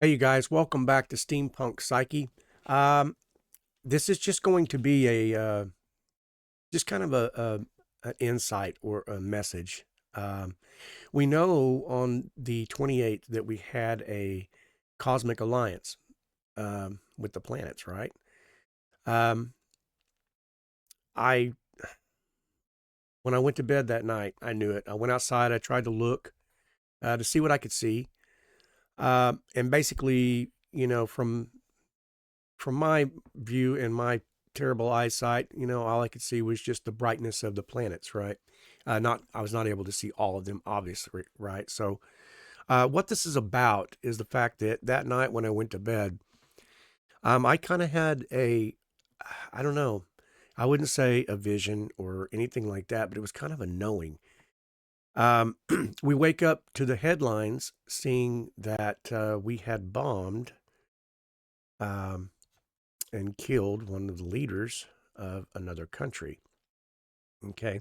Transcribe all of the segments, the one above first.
Hey, you guys, welcome back to Steampunk Psyche. Um, this is just going to be just kind of an insight or a message. Um, we know on the 28th that we had a cosmic alliance with the planets, right? Um, I When I went to bed that night, I knew it. I went outside. I tried to look to see what I could see, and basically, from my view and my terrible eyesight, all I could see was just the brightness of the planets, right? I was not able to see all of them, obviously, right? So, what this is about is the fact that that night when I went to bed, I kind of had I don't know, I wouldn't say a vision or anything like that, but it was kind of a knowing. Um, we wake up to the headlines seeing that we had bombed um, and killed one of the leaders of another country. Okay.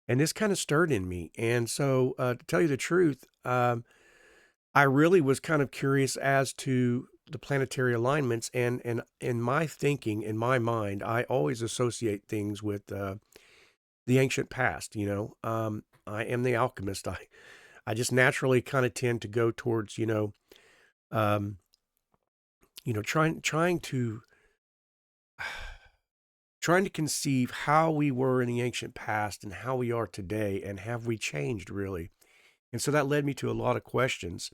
And this kind of stirred in me. And so, to tell you the truth, I really was kind of curious as to the planetary alignments. And in my thinking, in my mind, I always associate things with the ancient past. I am the alchemist. I just naturally kind of tend to go towards, um, trying to trying to conceive how we were in the ancient past and how we are today, and have we changed really? And so that led me to a lot of questions.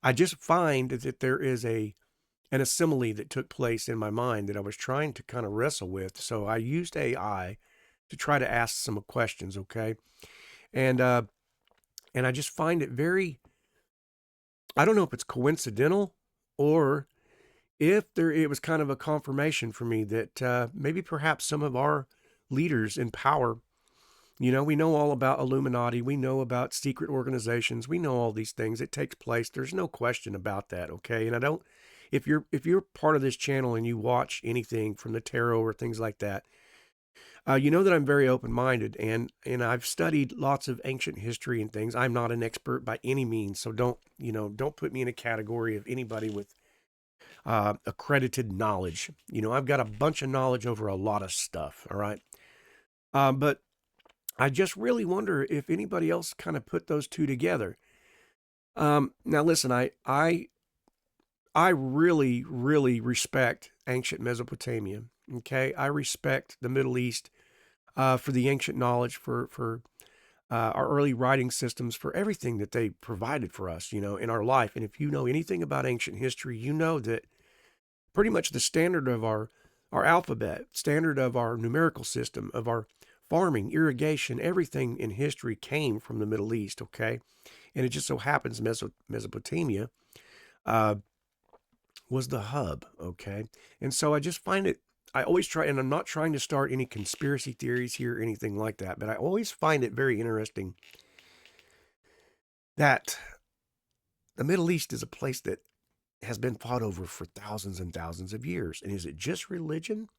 I just find that there is an assembly that took place in my mind that I was trying to kind of wrestle with. So I used AI to try to ask some questions, okay? And and I just find it very, I don't know if it's coincidental or if there it was kind of a confirmation for me that maybe perhaps some of our leaders in power. We know all about Illuminati. We know about secret organizations. We know all these things. It takes place. There's no question about that, okay? And I don't if you're part of this channel and you watch anything from the tarot or things like that, you know that I'm very open-minded, and I've studied lots of ancient history and things. I'm not an expert by any means, so don't put me in a category of anybody with accredited knowledge. I've got a bunch of knowledge over a lot of stuff, all right? But I just really wonder if anybody else kind of put those two together. Now, listen, I really, really respect ancient Mesopotamia. Okay, I respect the Middle East for the ancient knowledge, for our early writing systems, for everything that they provided for us, in our life. And if you know anything about ancient history, you know that pretty much the standard of our alphabet, standard of our numerical system, of our farming, irrigation, everything in history came from the Middle East, okay? And it just so happens Mesopotamia uh, was the hub, okay? And so I just find it, I always try, and I'm not trying to start any conspiracy theories here or anything like that, but I always find it very interesting that the Middle East is a place that has been fought over for thousands and thousands of years. And is it just religion?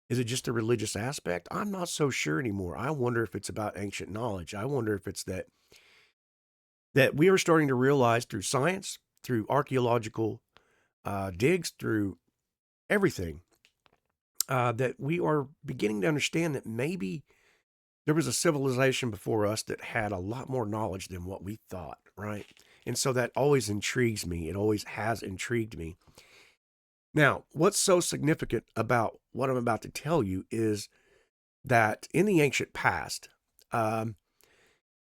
Is it just a religious aspect? I'm not so sure anymore. I wonder if it's about ancient knowledge. I wonder if it's that we are starting to realize through science, through archaeological digs, through everything, that we are beginning to understand that maybe there was a civilization before us that had a lot more knowledge than what we thought, right? And so that always intrigues me. It always has intrigued me. Now, what's so significant about what I'm about to tell you is that in the ancient past, um,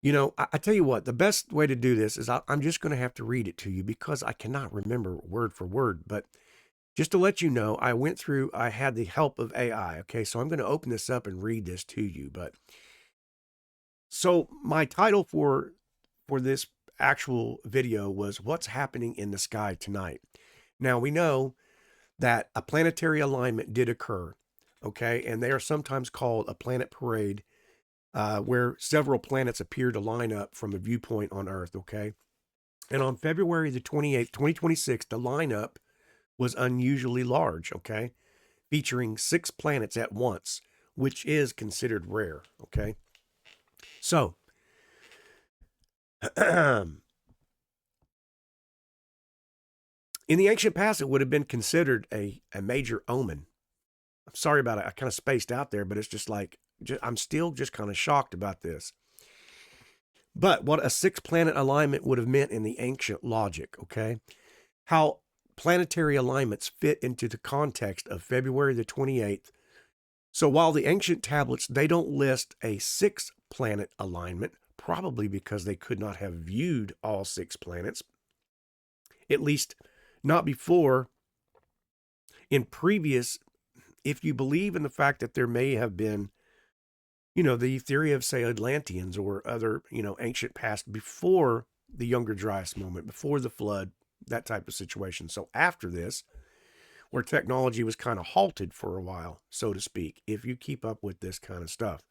I tell you what, the best way to do this is I'm just going to have to read it to you because I cannot remember word for word. But just to let you know, I had the help of AI. Okay, so I'm going to open this up and read this to you. But so my title for this actual video was "What's Happening in the Sky Tonight." Now we know that a planetary alignment did occur, okay, and they are sometimes called a planet parade, where several planets appear to line up from a viewpoint on Earth, okay? And on February the 28th, 2026, the lineup was unusually large, okay? Featuring 6 planets at once, which is considered rare, okay? So, In the ancient past, it would have been considered a major omen. I'm sorry about it. I kind of spaced out there, but it's just like, I'm still just kind of shocked about this. But what a 6-planet alignment would have meant in the ancient logic, okay? How planetary alignments fit into the context of February the 28th. So while the ancient tablets, they don't list a 6-planet alignment, probably because they could not have viewed all 6 planets, at least not before. In previous, if you believe in the fact that there may have been, the theory of, say, Atlanteans or other, ancient past before the Younger Dryas moment, before the flood, that type of situation. So after this, where technology was kind of halted for a while, so to speak, if you keep up with this kind of stuff.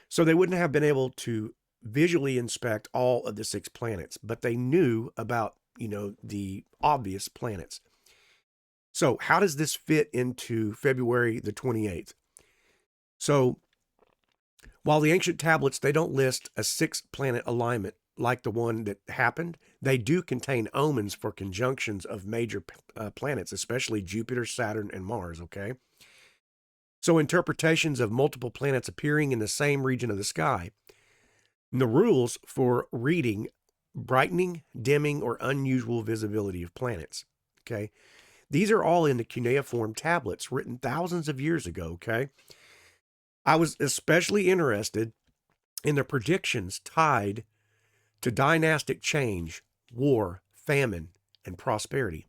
So they wouldn't have been able to visually inspect all of the 6 planets, but they knew about, the obvious planets. So how does this fit into February the 28th? So while the ancient tablets, they don't list a 6-planet alignment like the one that happened, they do contain omens for conjunctions of major planets, especially Jupiter, Saturn, and Mars, okay? So interpretations of multiple planets appearing in the same region of the sky. And the rules for reading brightening, dimming, or unusual visibility of planets, okay? These are all in the cuneiform tablets written thousands of years ago, okay? I was especially interested in the predictions tied to dynastic change, war, famine, and prosperity.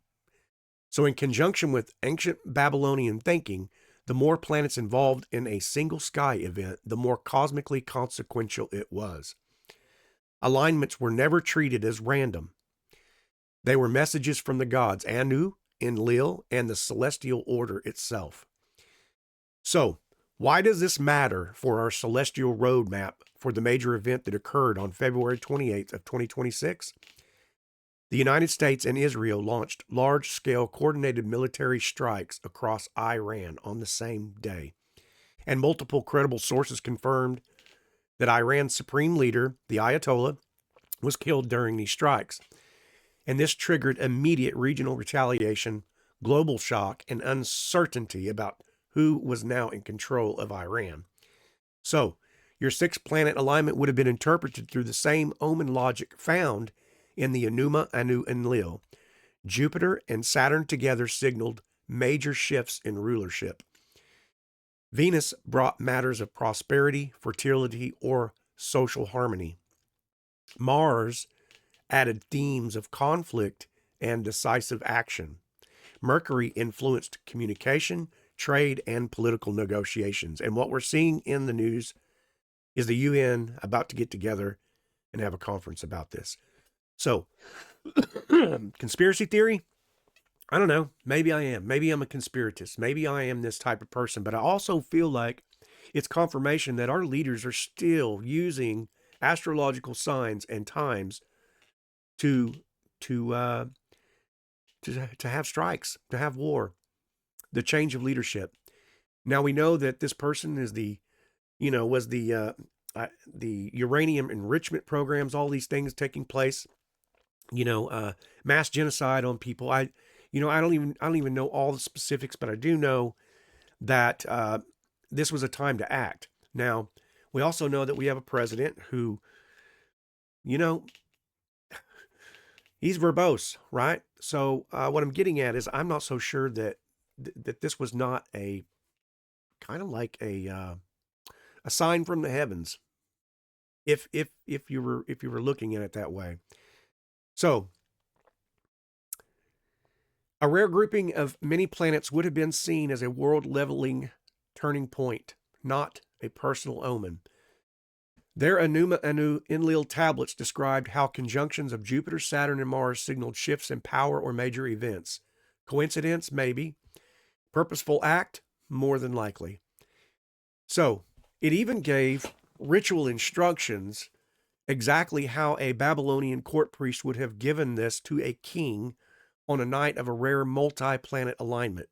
So in conjunction with ancient Babylonian thinking, the more planets involved in a single sky event, the more cosmically consequential it was. Alignments were never treated as random. They were messages from the gods, Anu, Enlil, and the celestial order itself. So, why does this matter for our celestial roadmap for the major event that occurred on February 28th of 2026? The United States and Israel launched large-scale coordinated military strikes across Iran on the same day. And multiple credible sources confirmed that Iran's supreme leader, the Ayatollah, was killed during these strikes. And this triggered immediate regional retaliation, global shock, and uncertainty about who was now in control of Iran. So, your 6-planet alignment would have been interpreted through the same omen logic found in the Enuma, Anu, and Enlil. Jupiter and Saturn together signaled major shifts in rulership. Venus brought matters of prosperity, fertility, or social harmony. Mars added themes of conflict and decisive action. Mercury influenced communication, trade, and political negotiations. And what we're seeing in the news is the UN about to get together and have a conference about this. So, conspiracy theory? I don't know. Maybe I am. Maybe I'm a conspiratist. Maybe I am this type of person. But I also feel like it's confirmation that our leaders are still using astrological signs and times to have strikes, to have war, the change of leadership. Now we know that this person is was the uranium enrichment programs, all these things taking place, mass genocide on people. I don't even know all the specifics, but I do know that this was a time to act. Now, we also know that we have a president who, he's verbose, right? So what I'm getting at is I'm not so sure that this was not a kind of like a sign from the heavens, if you were looking at it that way. So, a rare grouping of many planets would have been seen as a world-leveling turning point, not a personal omen. Their Enuma Anu Enlil tablets described how conjunctions of Jupiter, Saturn, and Mars signaled shifts in power or major events. Coincidence? Maybe. Purposeful act? More than likely. So, it even gave ritual instructions exactly how a Babylonian court priest would have given this to a king on a night of a rare multi-planet alignment,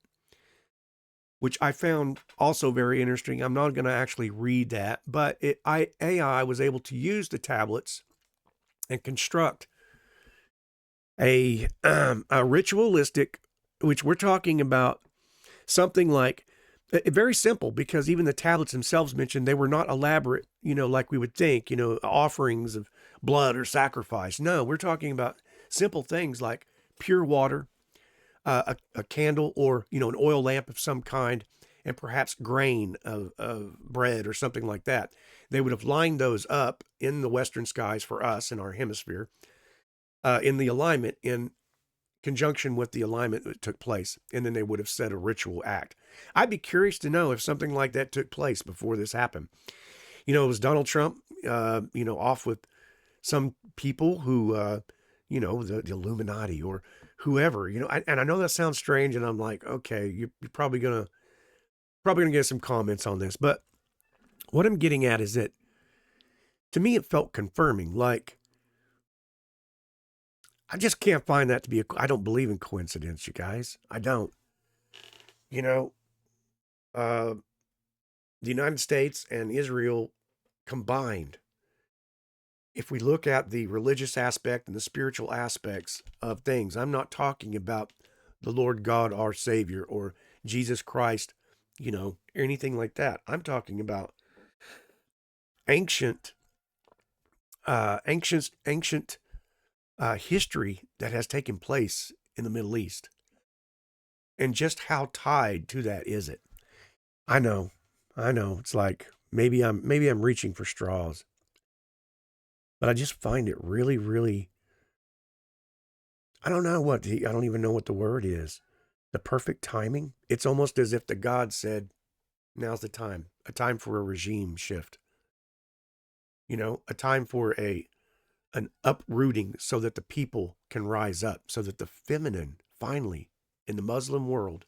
which I found also very interesting. I'm not going to actually read that, but AI was able to use the tablets and construct a ritualistic, which we're talking about something like very simple, because even the tablets themselves mentioned they were not elaborate, like we would think, offerings of blood or sacrifice. No, we're talking about simple things like pure water, a candle, or an oil lamp of some kind, and perhaps grain of bread or something like that. They would have lined those up in the western skies for us in our hemisphere, in the alignment, in conjunction with the alignment that took place, and then they would have said a ritual act. I'd be curious to know if something like that took place before this happened. It was Donald Trump, off with some people who, the Illuminati or whoever, and I know that sounds strange, and I'm like, okay, you're probably gonna get some comments on this, but what I'm getting at is that to me it felt confirming. Like, I just can't find that to be I don't believe in coincidence, you guys. I don't. You know, uh, the United States and Israel combined, if we look at the religious aspect and the spiritual aspects of things, I'm not talking about the Lord God, our Savior, or Jesus Christ, or anything like that. I'm talking about ancient, ancient history that has taken place in the Middle East, and just how tied to that is it. I know, I know. It's like maybe I'm reaching for straws, but I just find it really, really. I don't even know what the word is. The perfect timing. It's almost as if the God said, "Now's the time. A time for a regime shift. A time for an uprooting, so that the people can rise up, so that the feminine finally in the Muslim world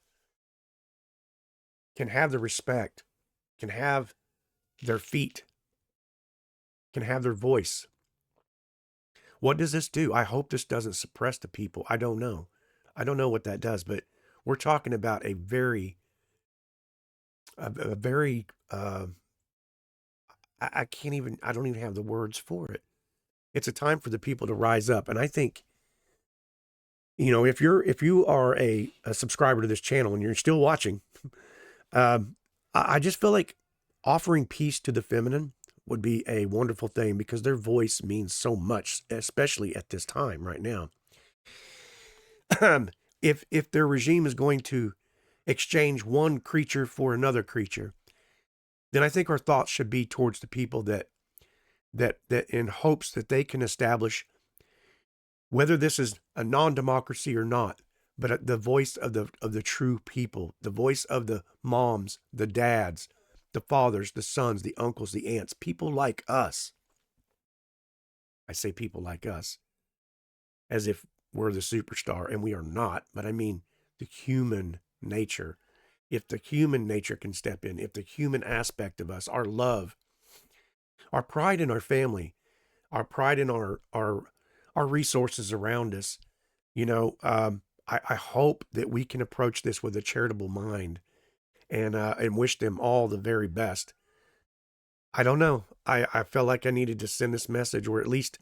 can have the respect, can have their feet, can have their voice." What does this do? I hope this doesn't suppress the people. I don't know. I don't know what that does, but we're talking about a very, I can't even, I don't even have the words for it. It's a time for the people to rise up. And I think, if you are a subscriber to this channel and you're still watching, I just feel like offering peace to the feminine would be a wonderful thing, because their voice means so much, especially at this time right now. If their regime is going to exchange one creature for another creature, then I think our thoughts should be towards the people that in hopes that they can establish, whether this is a non-democracy or not, but the voice of the true people, the voice of the moms, the dads, the fathers, the sons, the uncles, the aunts, people like us. I say people like us as if we're the superstar, and we are not, but I mean the human nature. If the human nature can step in, if the human aspect of us, our love, our pride in our family, our pride in our resources around us, I hope that we can approach this with a charitable mind, and wish them all the very best. I don't know. I felt like I needed to send this message, or at least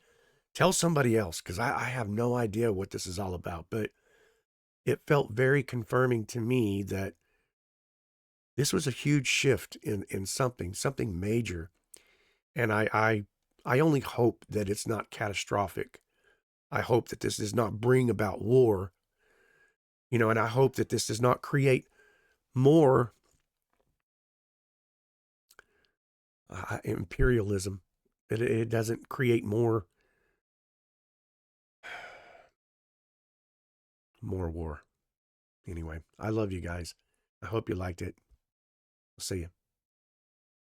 tell somebody else, because I have no idea what this is all about. But it felt very confirming to me that this was a huge shift in something major. And I only hope that it's not catastrophic. I hope that this does not bring about war, and I hope that this does not create more imperialism. It doesn't create more war. Anyway, I love you guys. I hope you liked it. I'll see you.